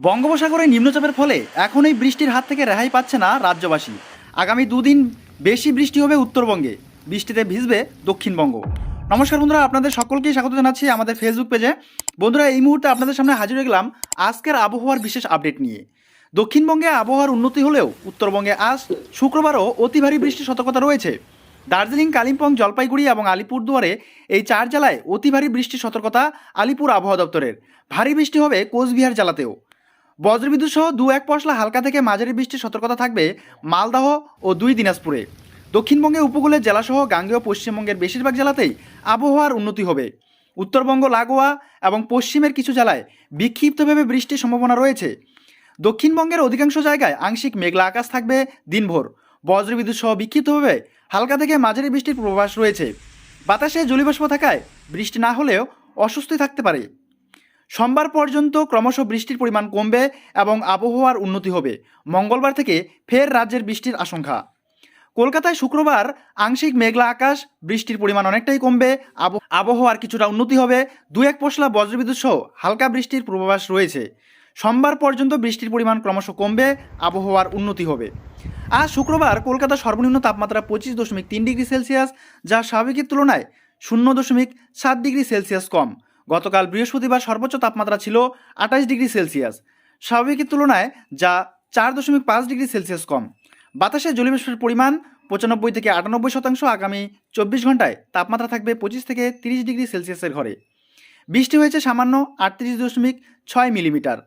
বঙ্গোপসাগরে নিম্নচাপের ফলে এখন এই বৃষ্টির হাত থেকে রেহাই পাচ্ছে না রাজ্যবাসী। আগামী দুদিন বেশি বৃষ্টি হবে উত্তরবঙ্গে, বৃষ্টিতে ভিজবে দক্ষিণবঙ্গ। নমস্কার বন্ধুরা, আপনাদের সকলকেই স্বাগত জানাচ্ছি আমাদের ফেসবুক পেজে। বন্ধুরা, এই মুহূর্তে আপনাদের সামনে হাজির হয়ে গেলাম আজকের আবহাওয়ার বিশেষ আপডেট নিয়ে। দক্ষিণবঙ্গে আবহাওয়ার উন্নতি হলেও উত্তরবঙ্গে আজ শুক্রবারও অতি ভারী বৃষ্টির সতর্কতা রয়েছে। দার্জিলিং, কালিম্পং, জলপাইগুড়ি এবং আলিপুরদুয়ারে এই 4 জেলায় অতি ভারী বৃষ্টির সতর্কতা আলিপুর আবহাওয়া দপ্তরের। ভারী বৃষ্টি হবে কোচবিহার জেলাতেও। বজ্রবিদ্যুৎ সহ 2-1 পশলা হালকা থেকে মাঝারি বৃষ্টির সতর্কতা থাকবে মালদহ ও 2 দিনাজপুরে। দক্ষিণবঙ্গে উপকূলের জেলাসহ গাঙ্গেয় পশ্চিমবঙ্গের বেশিরভাগ জেলাতেই আবহাওয়ার উন্নতি হবে। উত্তরবঙ্গ লাগোয়া এবং পশ্চিমের কিছু জেলায় বিক্ষিপ্তভাবে বৃষ্টির সম্ভাবনা রয়েছে। দক্ষিণবঙ্গের অধিকাংশ জায়গায় আংশিক মেঘলা আকাশ থাকবে দিনভর। বজ্রবিদ্যুৎ সহ বিক্ষিপ্তভাবে হালকা থেকে মাঝারি বৃষ্টির পূর্বাভাস রয়েছে। বাতাসে জলীয়বাষ্প থাকায় বৃষ্টি না হলেও অস্বস্তি থাকতে পারে। সোমবার পর্যন্ত ক্রমশ বৃষ্টির পরিমাণ কমবে এবং আবহাওয়ার উন্নতি হবে। মঙ্গলবার থেকে ফের রাজ্যের বৃষ্টির আশঙ্কা। কলকাতায় শুক্রবার আংশিক মেঘলা আকাশ, বৃষ্টির পরিমাণ অনেকটাই কমবে, আবহাওয়ার কিছুটা উন্নতি হবে। 2-1 পশলা বজ্রবিদ্যুৎ সহ হালকা বৃষ্টির পূর্বাভাস রয়েছে। সোমবার পর্যন্ত বৃষ্টির পরিমাণ ক্রমশ কমবে, আবহাওয়ার উন্নতি হবে। আজ শুক্রবার কলকাতার সর্বনিম্ন তাপমাত্রা 25.3 ডিগ্রি সেলসিয়াস, যা স্বাভাবিকের তুলনায় 0.7 ডিগ্রি সেলসিয়াস কম। গতকাল বৃহস্পতিবার সর্বোচ্চ তাপমাত্রা ছিল 28 ডিগ্রি সেলসিয়াস, স্বাভাবিকের তুলনায় যা 4.5 ডিগ্রি সেলসিয়াস কম। বাতাসে জলীয়বাষ্পের পরিমাণ 95 থেকে 98%। আগামী 24 ঘন্টায় তাপমাত্রা থাকবে 25 থেকে 30 ডিগ্রি সেলসিয়াসের ঘরে। বৃষ্টি হয়েছে সামান্য 38.6 মিলিমিটার।